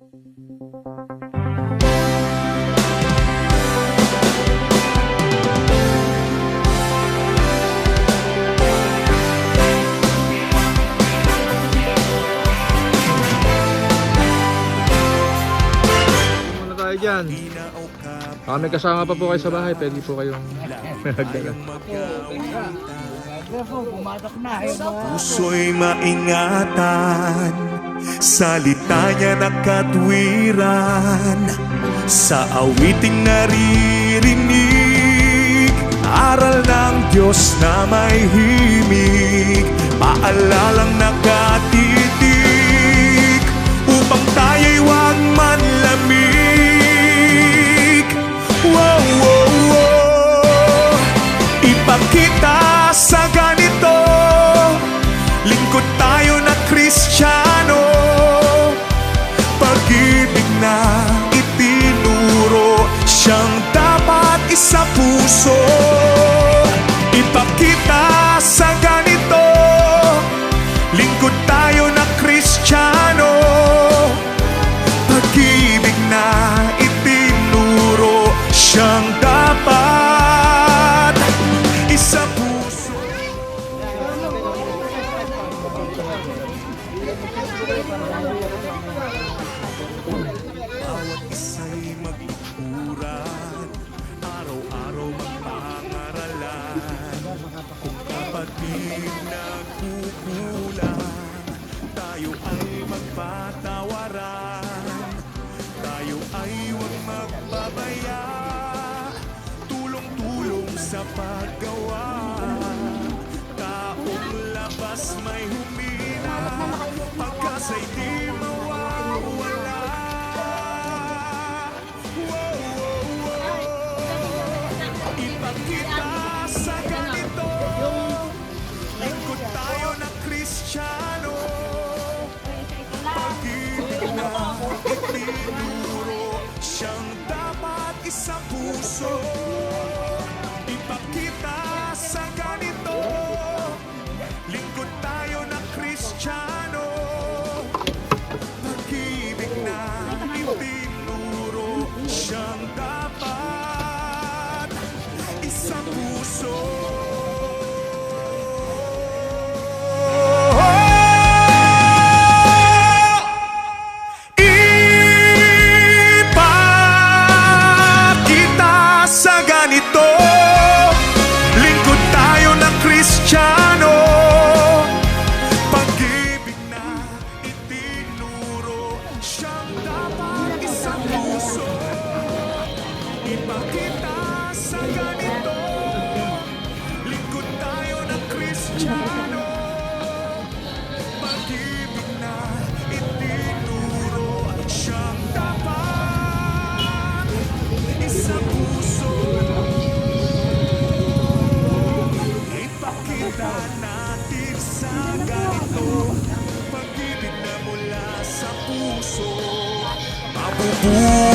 Muna tayo dyan. May kasama pa po kayo sa bahay, pwede po kayong magdala. Puso'y maingatan, salita niya na katwiran, sa awiting naririnig, aral ng Diyos na may himig, paalalang nakatitig, upang tayo'y huwag manlamig. Wow, wow, wow. Ipakita sa ganito, lingkod tayo na Kristiyano, pag-ibig na itinuro, siyang dapat isa puso. Ipakita sa ganito, lingkod tayo na Kristiyano, pag-ibig na itinuro, siyang dapat isa puso. Bawat isa'y magtuturan, araw-araw magpangaralan. Kung kapatid nagkukulang, tayo ay magpatawaran. Tayo ay huwag magbabaya, tulong-tulong sa paggawa. Taong labas may humina, pagkasa'y di mawawala. Wow, wow, wow. Ipakita sa ganito, lingkod tayo na Kristiyano, pag-ibig na itinuro, siyang dapat isa puso. Ipakita sa ganito, lingkod tayo na Kristiyano, pag-ibig na itinuro, siyang dapat isa puso. Ipakita sa ganito, lingkod tayo na Kristiyano, pag-ibig na itinuro, siyang dapat isang puso. Ipakita sa ganito, lingkod tayo na Kristiyano, pag-ibig na itinuro, siyang dapat isang puso. Ipakita natin sa ganito, pag-ibig na mula sa puso, mabubuhay